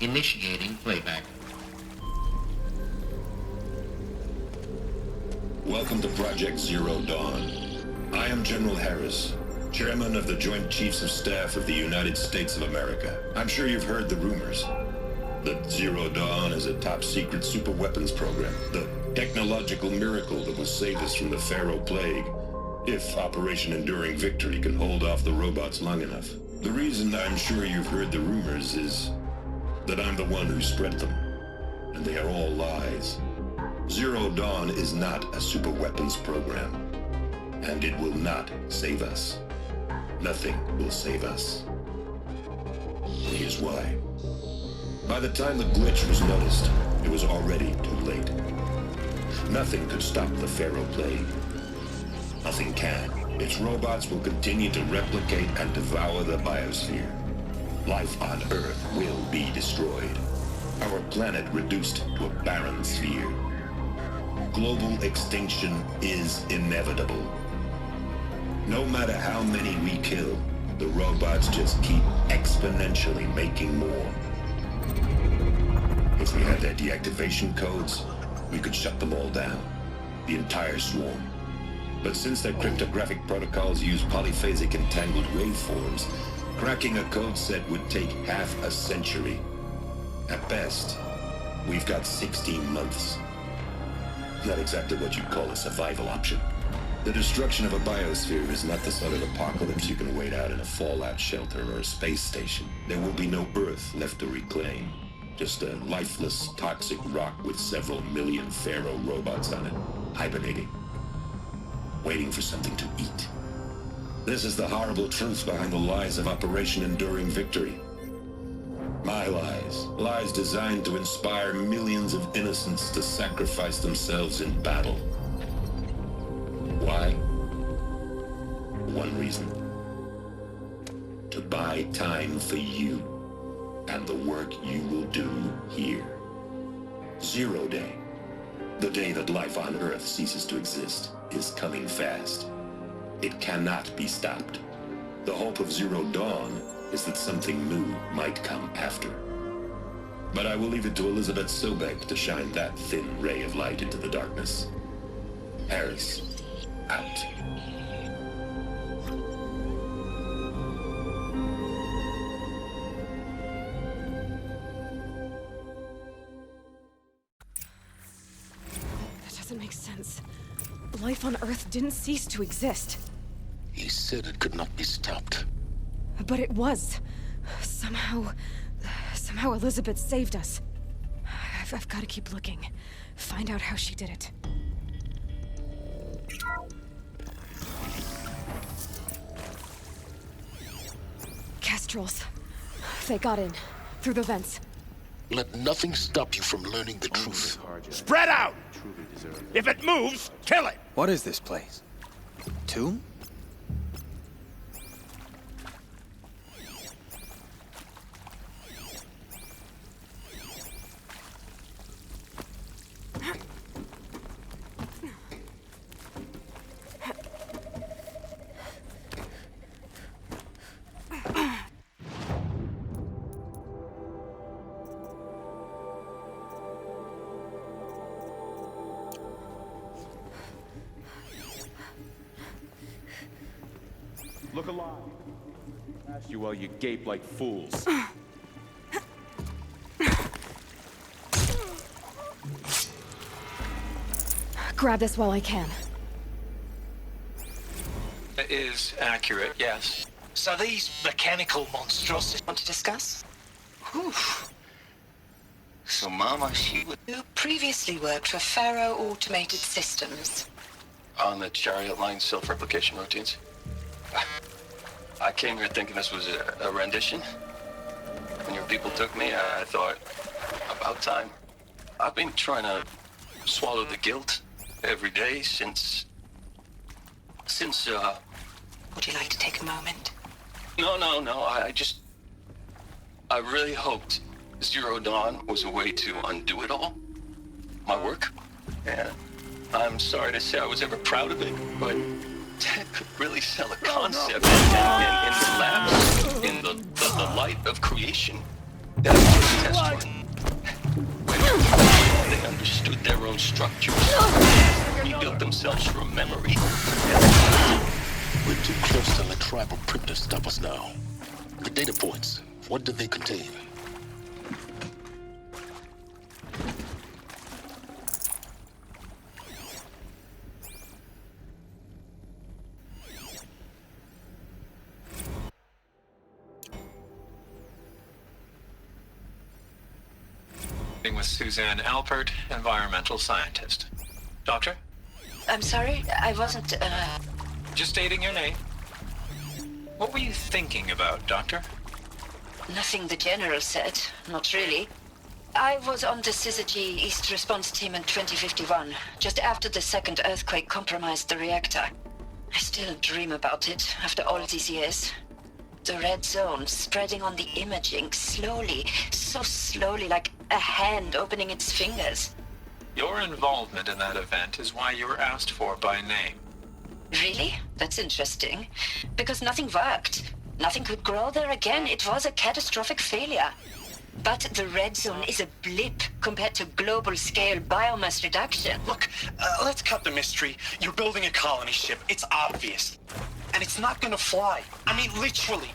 Initiating playback. Welcome to Project Zero Dawn. I am General Harris, Chairman of the Joint Chiefs of Staff of the United States of America. I'm sure you've heard the rumors that Zero Dawn is a top-secret superweapons program, the technological miracle that will save us from the Pharaoh Plague, if Operation Enduring Victory can hold off the robots long enough. The reason I'm sure you've heard the rumors is that I'm the one who spread them, and they are all lies. Zero Dawn is not a superweapons program, and it will not save us. Nothing will save us. Here's why. By the time the glitch was noticed, it was already too late. Nothing could stop the Pharaoh Plague. Nothing can. Its robots will continue to replicate and devour the biosphere. Life on Earth will be destroyed. Our planet reduced to a barren sphere. Global extinction is inevitable. No matter how many we kill, the robots just keep exponentially making more. If we had their deactivation codes, we could shut them all down. The entire swarm. But since their cryptographic protocols use polyphasic entangled waveforms, cracking a code set would take half a century. At best, we've got 16 months. Not exactly what you'd call a survival option. The destruction of a biosphere is not the sort of apocalypse you can wait out in a fallout shelter or a space station. There will be no Earth left to reclaim. Just a lifeless, toxic rock with several million Pharaoh robots on it, hibernating, waiting for something to eat. This is the horrible truth behind the lies of Operation Enduring Victory. My lies. Lies designed to inspire millions of innocents to sacrifice themselves in battle. Why? One reason. To buy time for you and the work you will do here. Zero Day, the day that life on Earth ceases to exist, is coming fast. It cannot be stopped. The hope of Zero Dawn is that something new might come after. But I will leave it to Elizabeth Sobek to shine that thin ray of light into the darkness. Harris, out. That doesn't make sense. Life on Earth didn't cease to exist. He said it could not be stopped. But it was. Somehow Elizabeth saved us. I've got to keep looking. Find out how she did it. Kestrels. They got in. Through the vents. Let nothing stop you from learning the truth. Spread out! If it moves, kill it! What is this place? Tomb? Look alive. Ask you while you gape like fools. Grab this while I can. It is accurate, yes. So these mechanical monstrosities Want to discuss? Whew. So Mama, she was You previously worked for Pharaoh Automated Systems. on the chariot line self-replication routines. I came here thinking this was a rendition. When your people took me, I thought, about time. I've been trying to swallow the guilt every day since, Would you like to take a moment? No, I really hoped Zero Dawn was a way to undo it all. My work. And I'm sorry to say I was ever proud of it, but Ted could really sell a concept in the labs, in the light of creation. That was a test run. They understood their own structures, rebuilt themselves from memory. We're too close to let tribal primitives stop us now. The data points, what do they contain? With Suzanne Alpert, environmental scientist. Doctor? I'm sorry, I wasn't, Just stating your name. What were you thinking about, Doctor? nothing the General said. Not really. I was on the Syzygy East Response Team in 2051, just after the second earthquake compromised the reactor. I still dream about it, after all these years. The red zone spreading on the imaging, slowly, so slowly, like a hand opening its fingers. Your involvement in that event is why you were asked for by name. Really? That's interesting. Because nothing worked. Nothing could grow there again. It was a catastrophic failure. But the red zone is a blip compared to global-scale biomass reduction. Look, let's cut the mystery. You're building a colony ship. It's obvious. And it's not gonna fly. I mean, literally.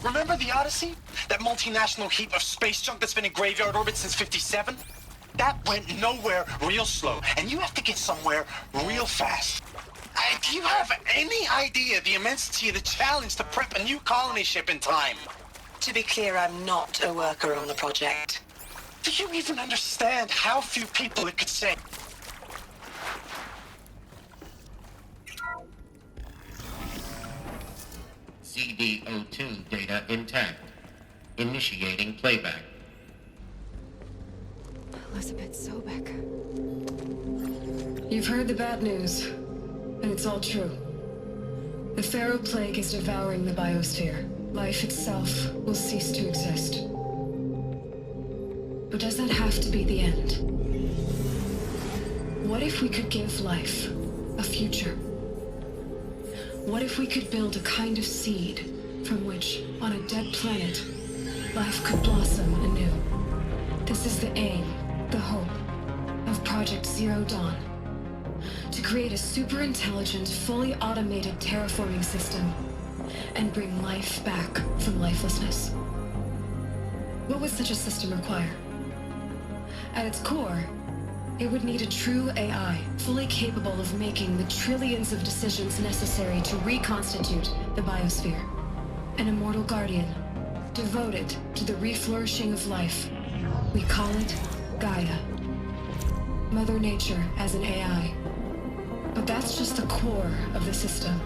Remember the Odyssey? That multinational heap of space junk that's been in graveyard orbit since 57? That went nowhere real slow. And you have to get somewhere real fast. Do you have any idea the immensity of the challenge to prep a new colony ship in time? To be clear, I'm not a worker on the project. Do you even understand how few people it could save? CD02 data intact. Initiating playback. Elizabeth Sobek. You've heard the bad news, and it's all true. The Pharaoh Plague is devouring the biosphere. Life itself will cease to exist. But does that have to be the end? What if we could give life a future? What if we could build a kind of seed from which, on a dead planet, life could blossom anew? This is the aim, the hope, of Project Zero Dawn. To create a super-intelligent, fully automated terraforming system and bring life back from lifelessness. What would such a system require? At its core, it would need a true AI, fully capable of making the trillions of decisions necessary to reconstitute the biosphere. An immortal guardian, devoted to the reflourishing of life. We call it Gaia. Mother Nature as an AI. But that's just the core of the system.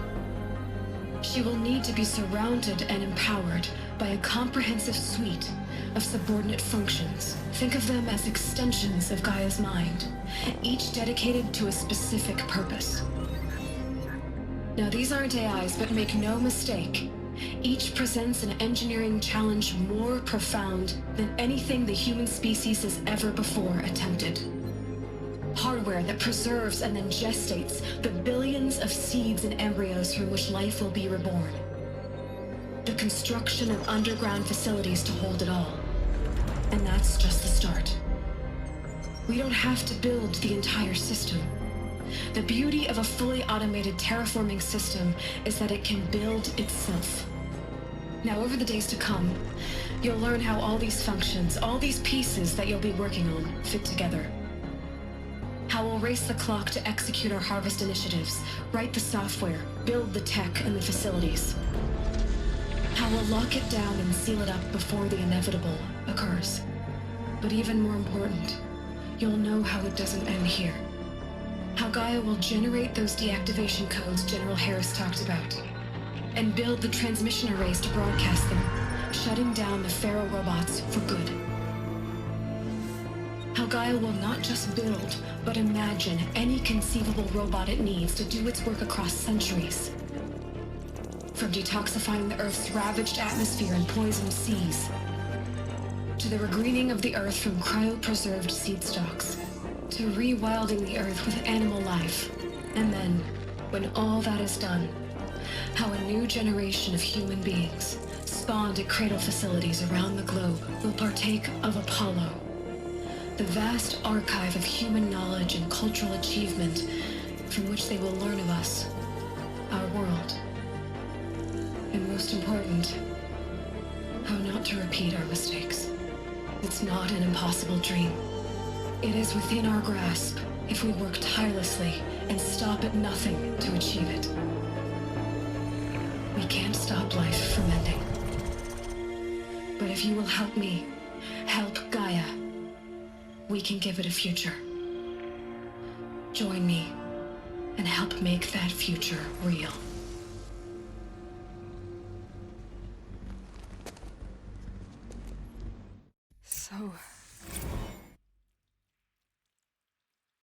She will need to be surrounded and empowered by a comprehensive suite of subordinate functions. Think of them as extensions of Gaia's mind, each dedicated to a specific purpose. Now, these aren't AIs, but make no mistake, each presents an engineering challenge more profound than anything the human species has ever before attempted. Hardware that preserves and then gestates the billions of seeds and embryos from which life will be reborn. The construction of underground facilities to hold it all. And that's just the start. We don't have to build the entire system. The beauty of a fully automated terraforming system is that it can build itself. Now, over the days to come, you'll learn how all these functions, all these pieces that you'll be working on, fit together. How we'll race the clock to execute our harvest initiatives, write the software, build the tech and the facilities. How we'll lock it down and seal it up before the inevitable occurs. But even more important, you'll know how it doesn't end here. How Gaia will generate those deactivation codes General Harris talked about, and build the transmission arrays to broadcast them, shutting down the Pharaoh robots for good. How Gaia will not just build, but imagine any conceivable robot it needs to do its work across centuries. From detoxifying the Earth's ravaged atmosphere and poisoned seas, to the regreening of the Earth from cryopreserved seed stalks, to rewilding the Earth with animal life. And then, when all that is done, how a new generation of human beings, spawned at Cradle facilities around the globe will partake of Apollo, the vast archive of human knowledge and cultural achievement from which they will learn of us, our world, and most important, how not to repeat our mistakes. It's not an impossible dream. It is within our grasp if we work tirelessly and stop at nothing to achieve it. We can't stop life from ending. But if you will help me, help Gaia, we can give it a future. Join me and help make that future real.